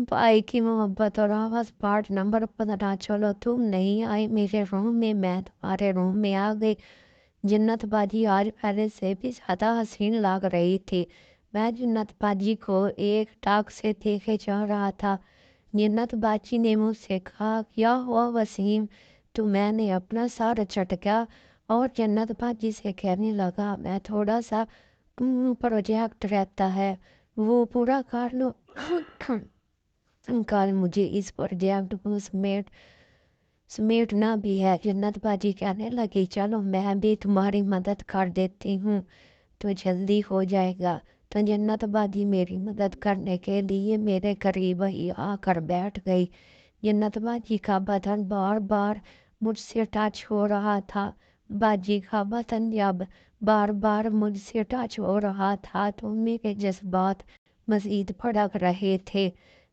भाई की मोहब्बत और आवाज़ पार्ट नंबर 15। चलो तुम नहीं आई मेरे रूम में, मैं तुम्हारे रूम में आ गई। जन्नत बाजी आज पहले से भी ज़्यादा हसीन लग रही थी। मैं जन्नत बाजी को एक टाक से देखे जा रहा था। जन्नत बाजी ने मुझसे कहा, क्या हुआ वसीम? तो मैंने अपना सर झटका और जन्नत बाजी से कहने लगा, मैं थोड़ा सा प्रोजेक्ट रहता है, वो पूरा कर लो। कल मुझे इस प्रोजेक्ट को समेटना भी है। जन्नत बाजी कहने लगी, चलो मैं भी तुम्हारी मदद कर देती हूँ तो जल्दी हो जाएगा। तो जन्नत बाजी मेरी मदद करने के लिए मेरे करीब ही आकर बैठ गई। जन्नत बाजी का बदन बार बार मुझसे टच हो रहा था। बाजी का बदन जब बार बार मुझसे टच हो रहा था तो मेरे जज्बात मजीद भड़क रहे थे।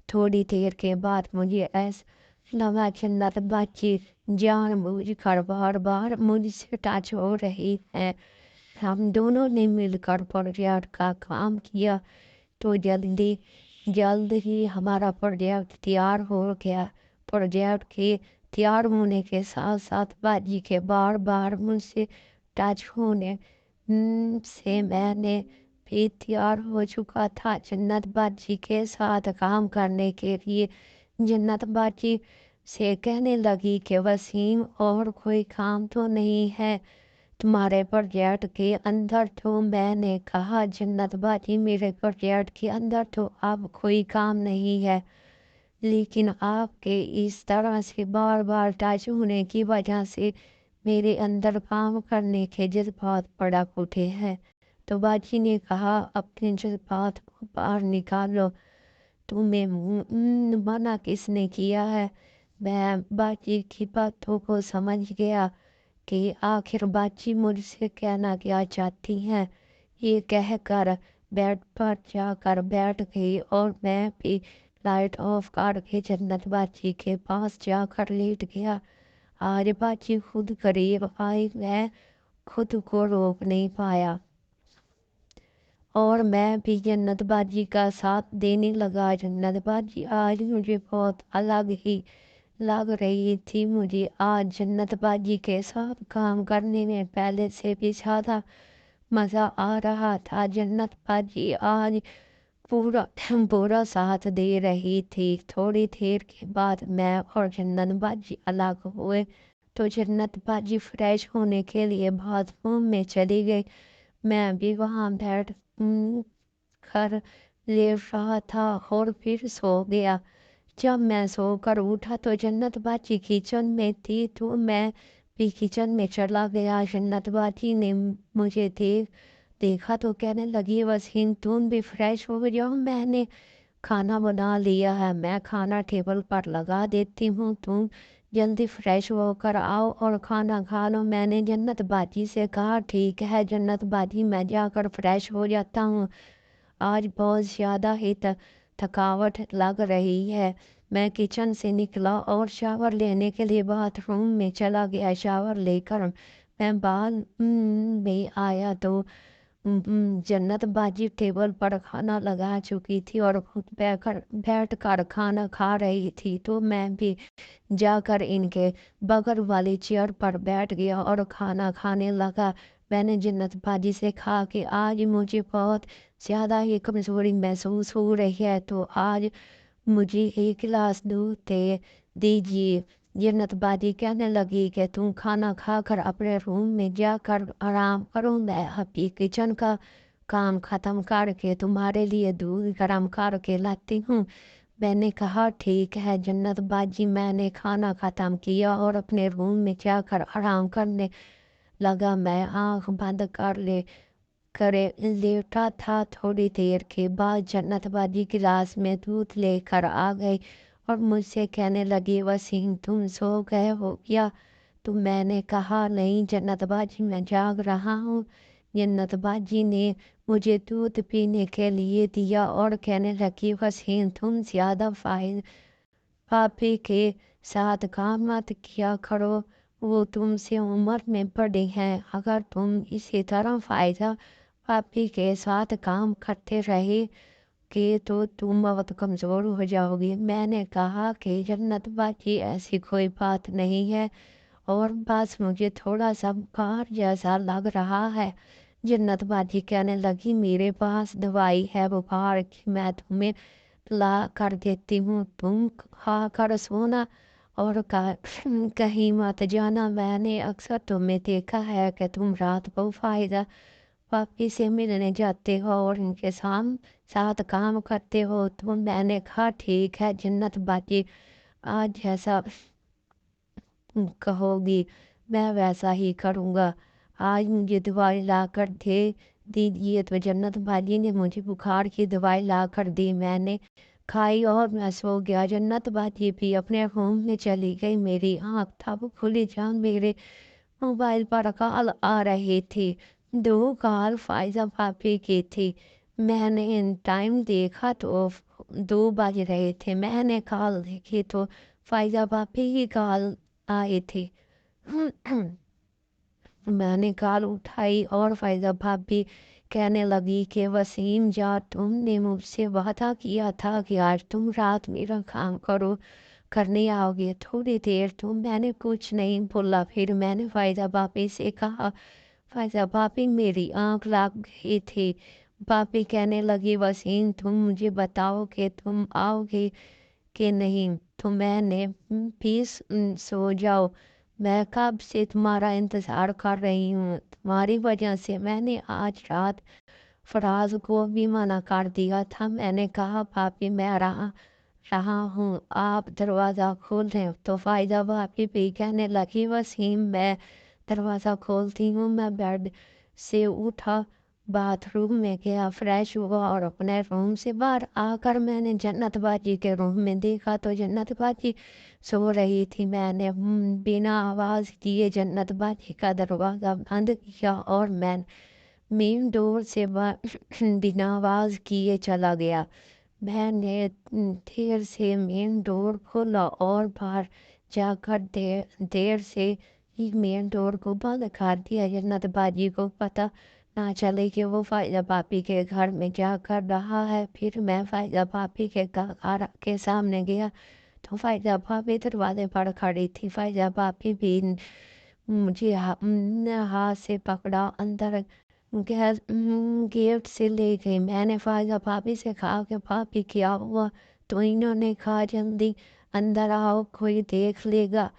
थोड़ी देर के बाद मुझे ऐसा लगा जन्नत बाजी जानबूझकर बार बार मुझसे टच हो रही है। हम दोनों ने मिलकर प्रोजेक्ट का काम किया तो जल्द ही हमारा प्रोजेक्ट तैयार हो गया। प्रोजेक्ट के तैयार होने के साथ साथ बाजी के बार बार मुझसे टच होने से मैंने भी तैयार हो चुका था जन्नत बाजी के साथ काम करने के लिए। जन्नत बाजी से कहने लगी कि वसीम, और कोई काम तो नहीं है तुम्हारे प्रोजेक्ट के अंदर? तो मैंने कहा, जन्नत बाजी मेरे प्रोजेक्ट के अंदर तो अब कोई काम नहीं है, लेकिन आपके इस तरह से बार बार टच होने की वजह से मेरे अंदर काम करने के जज्बात भड़क उठे हैं। तो बाजी ने कहा, अपने जज्बात को बाहर निकालो, तुम्हें मना किसने किया है? मैं बाजी की बातों को समझ गया कि आखिर बाजी मुझसे कहना क्या चाहती हैं। ये कहकर बेड पर जाकर बैठ गई और मैं भी लाइट ऑफ करके जन्नत बाजी के पास जाकर लेट गया। आज बाजी खुद करीब आई, मैं खुद को रोक नहीं पाया और मैं भी जन्नत बाजी का साथ देने लगा। जन्नत बाजी आज मुझे बहुत अलग ही लग रही थी। मुझे आज जन्नत बाजी के साथ काम करने में पहले से भी ज़्यादा मज़ा आ रहा था। जन्नत बाजी आज पूरा पूरा साथ दे रही थी। थोड़ी देर के बाद मैं और जन्नत बाजी अलग हुए तो जन्नत बाजी फ्रेश होने के लिए बाथरूम में चली गई। मैं भी वहाँ बैठ कर लेट रहा था और फिर सो गया। जब मैं सोकर उठा तो जन्नत बाजी किचन में थी तो मैं भी किचन में चला गया। जन्नत बाजी ने मुझे देखा तो कहने लगी, वसीम तुम भी फ्रेश हो जाओ, मैंने खाना बना लिया है, मैं खाना टेबल पर लगा देती हूँ, तुम जल्दी फ्रेश होकर आओ और खाना खा लो। मैंने जन्नत बाजी से कहा, ठीक है जन्नत बाजी, मैं जाकर फ्रेश हो जाता हूँ, आज बहुत ज़्यादा ही थकावट लग रही है। मैं किचन से निकला और शावर लेने के लिए बाथरूम में चला गया। शावर लेकर मैं बाहर में आया तो जन्नत बाजी टेबल पर खाना लगा चुकी थी और खुद बैठ कर खाना खा रही थी। तो मैं भी जाकर इनके बगल वाली चेयर पर बैठ गया और खाना खाने लगा। मैंने जन्नत बाजी से कहा कि आज मुझे बहुत ज़्यादा ही कमज़ोरी महसूस हो रही है तो आज मुझे एक गिलास दूध दे दीजिए। जन्नत बाजी कहने लगी कि तुम खाना खाकर अपने रूम में जाकर आराम करो, मैं अभी किचन का काम ख़त्म करके तुम्हारे लिए दूध गर्म करके लाती हूँ। मैंने कहा, ठीक है जन्नत बाजी। मैंने खाना ख़त्म किया और अपने रूम में जाकर आराम करने लगा। मैं आँख बंद करे लेटा था। थोड़ी देर के बाद जन्नत बाजी गिलास में दूध लेकर आ गई और मुझसे कहने लगी, वसीम तुम सो गए हो क्या? तो मैंने कहा, नहीं जन्नत बाजी, मैं जाग रहा हूँ। जन्नत बाजी ने मुझे दूध पीने के लिए दिया और कहने लगी, वसीम तुम ज़्यादा पापी के साथ काम मत किया करो, वो तुमसे उम्र में बड़े हैं। अगर तुम इसी तरह पापी के साथ काम करते रहे के तो तुम बहुत कमज़ोर हो जाओगी। मैंने कहा कि जन्नत बाजी ऐसी कोई बात नहीं है और बस मुझे थोड़ा-सा बुखार जैसा लग रहा है। जन्नत बाजी कहने लगी मेरे पास दवाई है बुखार की, मैं तुम्हें ला कर देती हूँ, तुम खा कर सोना और कहीं मत जाना। मैंने अक्सर तुम्हें देखा है कि तुम रात को फ़ायज़ा भाभी से मिलने जाते हो और उनके साथ काम करते हो। तो मैंने कहा ठीक है जन्नत बाजी, आज जैसा कहोगी मैं वैसा ही करूँगा। आज मुझे दवाई लाकर दे दीजिए। तो जन्नत बाजी ने मुझे बुखार की दवाई लाकर दी, मैंने खाई और मैं सो गया। जन्नत बाजी भी अपने रूम में चली गई। मेरी आँख तब खुली जब मेरे मोबाइल पर कॉल आ रही थी। 2 कॉल फ़ाइज़ा भाभी की थी। मैंने टाइम देखा तो 2 बज रहे थे। मैंने कॉल देखी तो फ़ाइज़ा भाभी की कॉल आई थी। मैंने कॉल उठाई और फ़ाइज़ा भाभी कहने लगी कि वसीम जा, तुमने मुझसे वादा किया था कि आज तुम रात मेरा काम करने आओगे थोड़ी देर। तो मैंने कुछ नहीं बोला। फिर मैंने फ़ाइज़ा भाभी से कहा, फ़ाइज़ा भाभी मेरी आँख लग गई थी। भाभी कहने लगी वसीम तुम मुझे बताओ कि तुम आओगे कि नहीं। तो मैंने प्लीज़ सो जाओ, मैं कब से तुम्हारा इंतज़ार कर रही हूँ। तुम्हारी वजह से मैंने आज रात फराज को भी मना कर दिया था। मैंने कहा भाभी मैं रहा रहा हूँ, आप दरवाज़ा खोल दें। तो फ़ायदा भाभी भी कहने लगी वसीम मैं दरवाज़ा खोलती हूँ। मैं बेड से उठा, बाथरूम में गया, फ्रेश हुआ और अपने रूम से बाहर आकर मैंने जन्नत बाजी के रूम में देखा तो जन्नत बाजी सो रही थी। मैंने बिना आवाज़ दिए जन्नत बाजी का दरवाज़ा बंद किया और मैं मेन डोर से बिना आवाज़ किए चला गया। मैंने देर से मेन डोर खोला और बाहर जाकर देर देर से ही मेन डोर को बंद कर दिया। जन्नत बाजी को पता ना चले कि वो फ़ायज़ा भाभी के घर में क्या कर रहा है। फिर मैं फ़ायज़ा भाभी के घर के सामने गया तो फ़ायज़ा भाभी दरवाजे पर खड़ी थी। फ़ायज़ा भाभी भी मुझे हाथ से पकड़ा अंदर गेट से ले गई। मैंने फ़ायज़ा भाभी से कहा कि भाभी क्या हुआ। तो इन्होंने कहा जल्दी अंदर आओ कोई देख लेगा।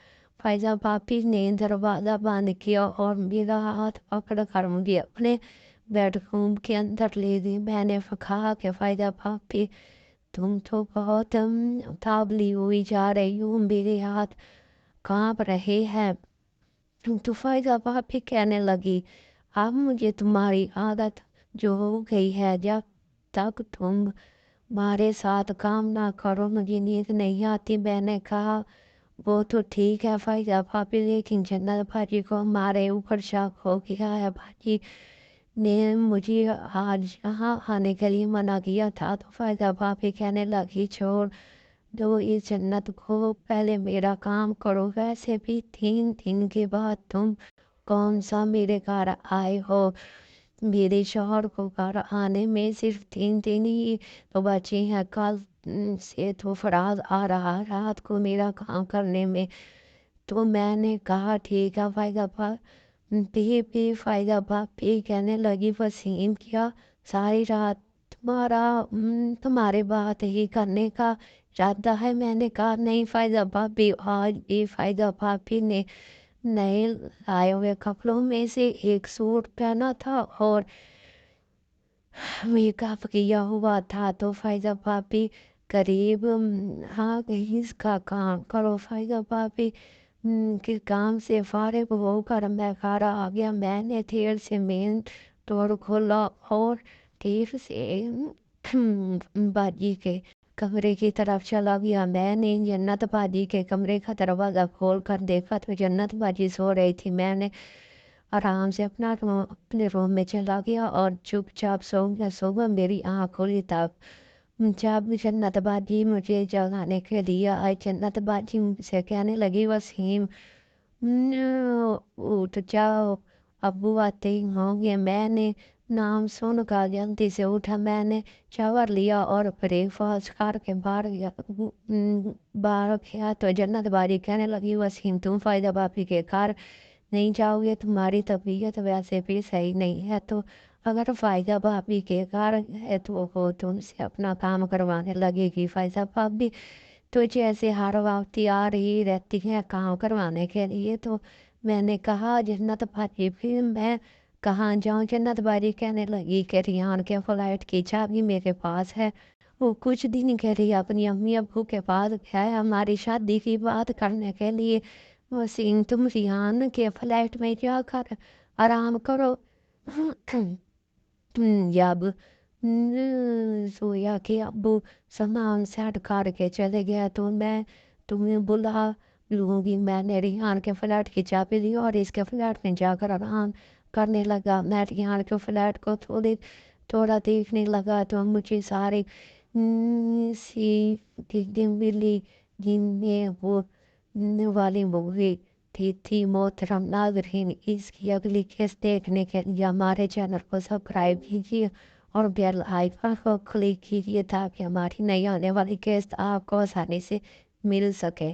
फ़ायज़ा भाभी ने दरवाज़ा बंद किया और मेरा हाथ पकड़ कर मुझे अपने बेडरूम के अंदर ले गई। मैंने कहा कि फ़ायज़ा भाभी तुम तो बहुत उतावली हुई जा रही हो, मेरे हाथ कांप रहे हैं। तो फ़ायज़ा भाभी कहने लगी अब मुझे तुम्हारी आदत जो हो गई है, जब तक तुम हमारे साथ काम ना करो मुझे नींद नहीं आती। मैंने कहा वो तो ठीक है फ़ायज़ा भाभी, लेकिन जन्नत भाजी को हमारे ऊपर शक हो गया है। भाजी ने मुझे आज यहाँ आने के लिए मना किया था। तो फ़ायज़ा भाभी कहने लगी छोड़ दो इस जन्नत को, पहले मेरा काम करो। वैसे भी 3 दिन के बाद तुम कौन सा मेरे घर आए हो। मेरे शौहर को घर आने में सिर्फ 3 दिन ही तो बचे हैं। कल से तो फराज आ रहा रात को मेरा काम करने में। तो मैंने कहा ठीक है फ़ायदा भी फ़ायदा भाभी कहने लगी वसीम क्या सारी रात तुम्हारे बात ही करने का इरादा है। मैंने कहा नहीं फ़ायदा भाभी, आज भी फ़ायदा भाभी ने नए लाए हुए कपड़ों में से एक सूट पहना था और मेकअप किया हुआ था। तो फ़ायज़ा भाभी करीब हाँ कहीं इसका काम करो। फ़ायज़ा भाभी के काम से फारिग होकर मैं घर आ गया। मैंने देर से मेन डोर खोला और देर से बाजी के कमरे की तरफ चला गया। मैंने जन्नत बाजी के कमरे का दरवाज़ा खोल कर देखा तो जन्नत बाजी सो रही थी। मैंने आराम से अपने रूम में चला गया और चुपचाप सो गया। सुबह मेरी आँख खुली तब जब जन्नत बाजी मुझे जगाने के लिए आई। जन्नत बाजी मुझसे कहने लगी वसीम उठ जाओ, अब्बू आते ही होंगे। मैंने नाम सुनकर जल्दी से उठा। मैंने शावर लिया और ब्रेकफास्ट करके बाहर गया तो जन्नत बाजी कहने लगी, वसीम तुम फायदा भाभी के घर नहीं जाओगे, तुम्हारी तबीयत वैसे भी सही नहीं है, तो अगर फायदा भाभी के घर है तो वो तुमसे अपना काम करवाने लगेगी। फायदा भाभी तो जैसे हर वक्त तैयार ही रहती है काम करवाने के लिए। तो मैंने कहा जन्नत भाजी फिर मैं कहाँ जाऊँ। जन्नत बाजी कहने लगी कि रियान के फ्लैट की चाबी मेरे पास है, वो कुछ दिन के लिए अपनी अम्मी अब्बू के पास गया है हमारी शादी की बात करने के लिए। वसीम तुम रियान के फ्लैट में जाकर आराम करो। जब सोया के अब्बू सामान सेट करके चले गए तो मैं तुम्हें बुला लूँगी। मैंने रिहान के फ्लैट की चाबी ली और इसके फ्लैट में जाकर आराम करने लगा। मैं रिहान के फ्लैट को थोड़ा देखने लगा तो मुझे सारी सी चीज़ें मिली जिनमें वो वाली मूवी थी मोहतरम नाज़रीन। इसकी अगली किस्त देखने के लिए हमारे चैनल को सब्सक्राइब कीजिए और बेल आइकन को क्लिक कीजिए ताकि हमारी नई आने वाली किस्त आपको आसानी से मिल सके।